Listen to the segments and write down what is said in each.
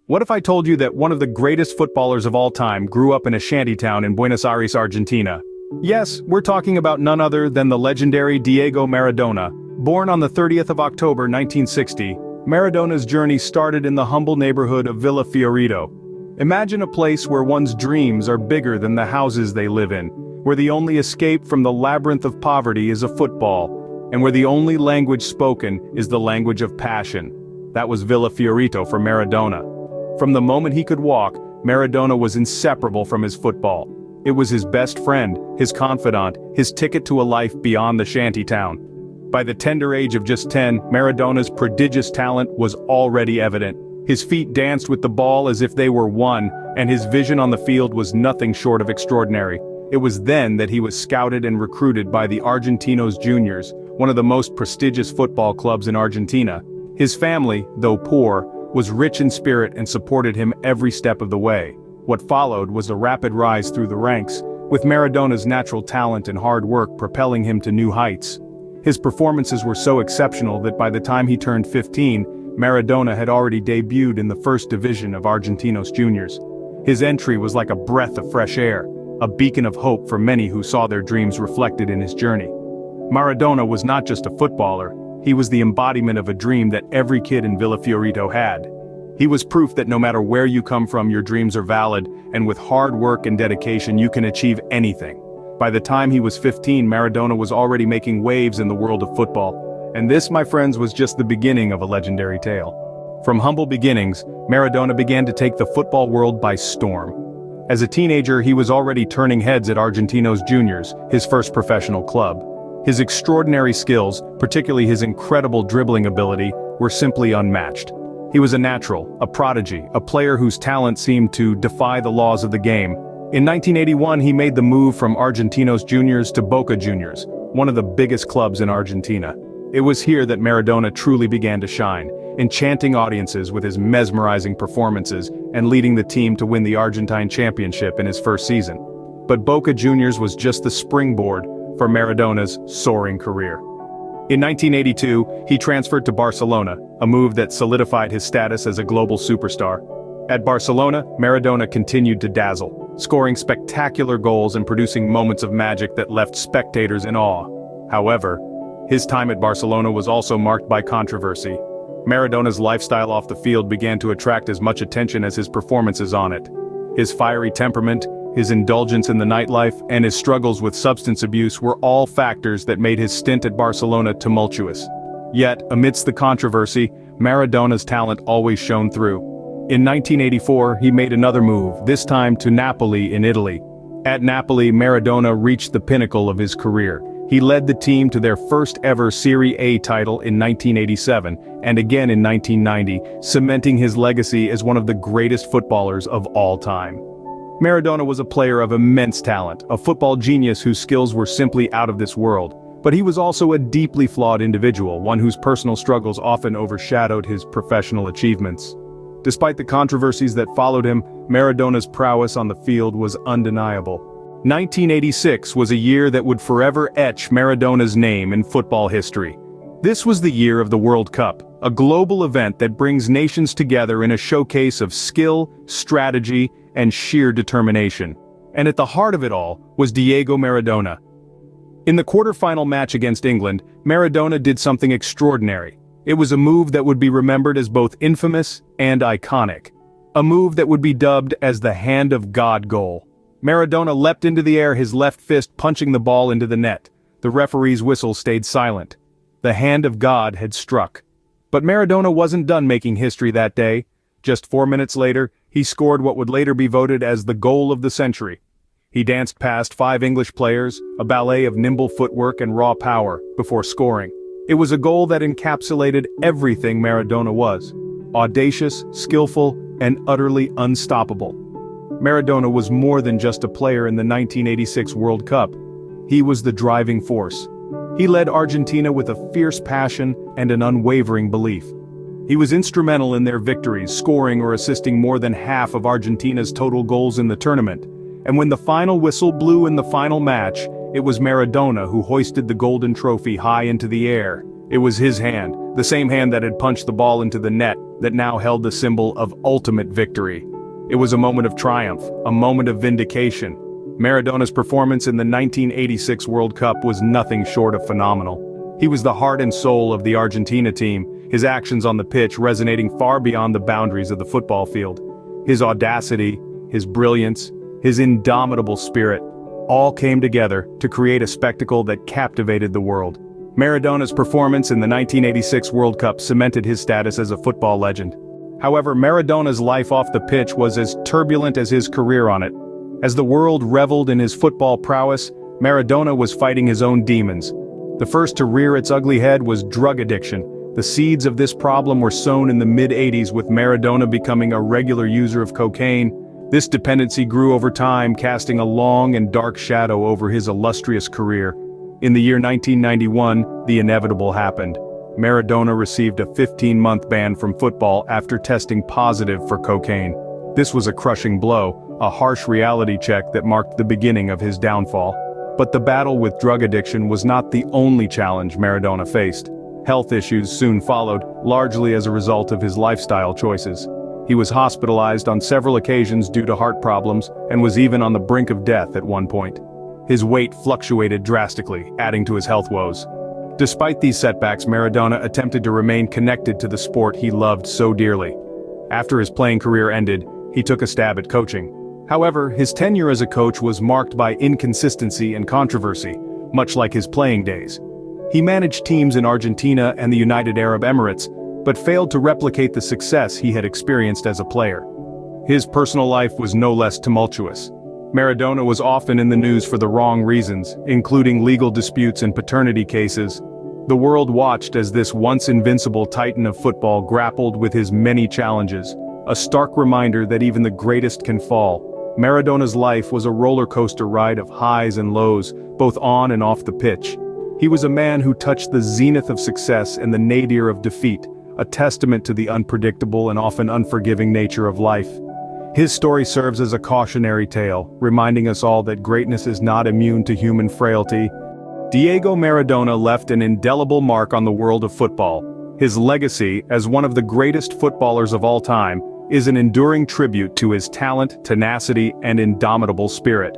What if I told you that one of the greatest footballers of all time grew up in a shantytown in Buenos Aires, Argentina? Yes, we're talking about none other than the legendary Diego Maradona. Born on the 30th of October 1960, Maradona's journey started in the humble neighborhood of Villa Fiorito. Imagine a place where one's dreams are bigger than the houses they live in, where the only escape from the labyrinth of poverty is a football, and where the only language spoken is the language of passion. That was Villa Fiorito for Maradona. From the moment he could walk, Maradona was inseparable from his football. It was his best friend, his confidant, his ticket to a life beyond the shantytown. By the tender age of just 10, Maradona's prodigious talent was already evident. His feet danced with the ball as if they were one, and his vision on the field was nothing short of extraordinary. It was then that he was scouted and recruited by the Argentinos Juniors, one of the most prestigious football clubs in Argentina. His family, though poor, was rich in spirit and supported him every step of the way. What followed was a rapid rise through the ranks, with Maradona's natural talent and hard work propelling him to new heights. His performances were so exceptional that by the time he turned 15, Maradona had already debuted in the first division of Argentinos Juniors. His entry was like a breath of fresh air, a beacon of hope for many who saw their dreams reflected in his journey. Maradona was not just a footballer, he was the embodiment of a dream that every kid in Villa Fiorito had. He was proof that no matter where you come from, your dreams are valid, and with hard work and dedication you can achieve anything. By the time he was 15, Maradona was already making waves in the world of football. And this, my friends, was just the beginning of a legendary tale. From humble beginnings, Maradona began to take the football world by storm. As a teenager, he was already turning heads at Argentinos Juniors, his first professional club. His extraordinary skills, particularly his incredible dribbling ability, were simply unmatched. He was a natural, a prodigy, a player whose talent seemed to defy the laws of the game. In 1981, he made the move from Argentinos Juniors to Boca Juniors, one of the biggest clubs in Argentina. It was here that Maradona truly began to shine, enchanting audiences with his mesmerizing performances and leading the team to win the Argentine championship in his first season. But Boca Juniors was just the springboard for Maradona's soaring career. In 1982, he transferred to Barcelona, a move that solidified his status as a global superstar. At Barcelona, Maradona continued to dazzle, scoring spectacular goals and producing moments of magic that left spectators in awe. However, his time at Barcelona was also marked by controversy. Maradona's lifestyle off the field began to attract as much attention as his performances on it. His fiery temperament, his indulgence in the nightlife, and his struggles with substance abuse were all factors that made his stint at Barcelona tumultuous. Yet, amidst the controversy, Maradona's talent always shone through. In 1984, he made another move, this time to Napoli in Italy. At Napoli, Maradona reached the pinnacle of his career. He led the team to their first ever Serie A title in 1987, and again in 1990, cementing his legacy as one of the greatest footballers of all time. Maradona was a player of immense talent, a football genius whose skills were simply out of this world. But he was also a deeply flawed individual, one whose personal struggles often overshadowed his professional achievements. Despite the controversies that followed him, Maradona's prowess on the field was undeniable. 1986 was a year that would forever etch Maradona's name in football history. This was the year of the World Cup, a global event that brings nations together in a showcase of skill, strategy, and sheer determination. And at the heart of it all was Diego Maradona. In the quarterfinal match against England, Maradona did something extraordinary. It was a move that would be remembered as both infamous and iconic. A move that would be dubbed as the Hand of God goal. Maradona leapt into the air, his left fist punching the ball into the net. The referee's whistle stayed silent. The Hand of God had struck. But Maradona wasn't done making history that day. Just 4 minutes later, he scored what would later be voted as the goal of the century. He danced past 5 English players, a ballet of nimble footwork and raw power, before scoring. It was a goal that encapsulated everything Maradona was. Audacious, skillful, and utterly unstoppable. Maradona was more than just a player in the 1986 World Cup. He was the driving force. He led Argentina with a fierce passion and an unwavering belief. He was instrumental in their victories, scoring or assisting more than half of Argentina's total goals in the tournament. And when the final whistle blew in the final match, it was Maradona who hoisted the golden trophy high into the air. It was his hand, the same hand that had punched the ball into the net, that now held the symbol of ultimate victory. It was a moment of triumph, a moment of vindication. Maradona's performance in the 1986 World Cup was nothing short of phenomenal. He was the heart and soul of the Argentina team, his actions on the pitch resonating far beyond the boundaries of the football field. His audacity, his brilliance, his indomitable spirit, all came together to create a spectacle that captivated the world. Maradona's performance in the 1986 World Cup cemented his status as a football legend. However, Maradona's life off the pitch was as turbulent as his career on it. As the world reveled in his football prowess, Maradona was fighting his own demons. The first to rear its ugly head was drug addiction. The seeds of this problem were sown in the mid-80s, with Maradona becoming a regular user of cocaine. This dependency grew over time, casting a long and dark shadow over his illustrious career. In the year 1991, the inevitable happened. Maradona received a 15-month ban from football after testing positive for cocaine. This was a crushing blow, a harsh reality check that marked the beginning of his downfall. But the battle with drug addiction was not the only challenge Maradona faced. Health issues soon followed, largely as a result of his lifestyle choices. He was hospitalized on several occasions due to heart problems, and was even on the brink of death at one point. His weight fluctuated drastically, adding to his health woes. Despite these setbacks, Maradona attempted to remain connected to the sport he loved so dearly. After his playing career ended, he took a stab at coaching. However, his tenure as a coach was marked by inconsistency and controversy, much like his playing days. He managed teams in Argentina and the United Arab Emirates, but failed to replicate the success he had experienced as a player. His personal life was no less tumultuous. Maradona was often in the news for the wrong reasons, including legal disputes and paternity cases. The world watched as this once invincible titan of football grappled with his many challenges, a stark reminder that even the greatest can fall. Maradona's life was a roller coaster ride of highs and lows, both on and off the pitch. He was a man who touched the zenith of success and the nadir of defeat, a testament to the unpredictable and often unforgiving nature of life. His story serves as a cautionary tale, reminding us all that greatness is not immune to human frailty. Diego Maradona left an indelible mark on the world of football. His legacy, as one of the greatest footballers of all time, is an enduring tribute to his talent, tenacity, and indomitable spirit.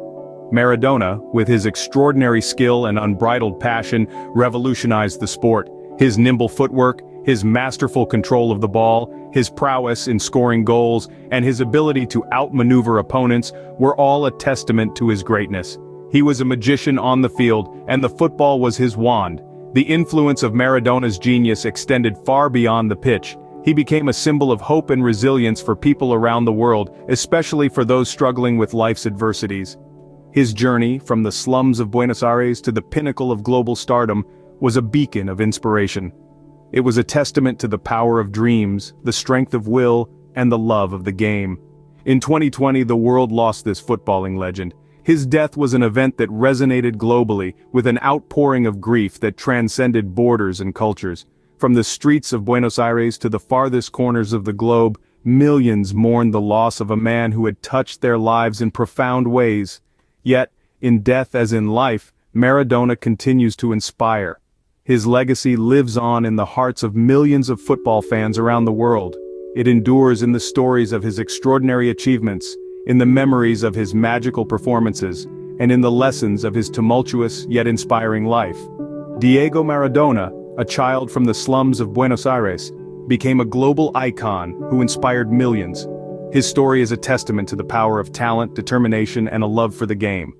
Maradona, with his extraordinary skill and unbridled passion, revolutionized the sport. His nimble footwork, his masterful control of the ball, his prowess in scoring goals, and his ability to outmaneuver opponents were all a testament to his greatness. He was a magician on the field, and the football was his wand. The influence of Maradona's genius extended far beyond the pitch. He became a symbol of hope and resilience for people around the world, especially for those struggling with life's adversities. His journey, from the slums of Buenos Aires to the pinnacle of global stardom, was a beacon of inspiration. It was a testament to the power of dreams, the strength of will, and the love of the game. In 2020, the world lost this footballing legend. His death was an event that resonated globally, with an outpouring of grief that transcended borders and cultures. From the streets of Buenos Aires to the farthest corners of the globe, millions mourned the loss of a man who had touched their lives in profound ways. Yet, in death as in life, Maradona continues to inspire. His legacy lives on in the hearts of millions of football fans around the world. It endures in the stories of his extraordinary achievements, in the memories of his magical performances, and in the lessons of his tumultuous yet inspiring life. Diego Maradona, a child from the slums of Buenos Aires, became a global icon who inspired millions. His story is a testament to the power of talent, determination, and a love for the game.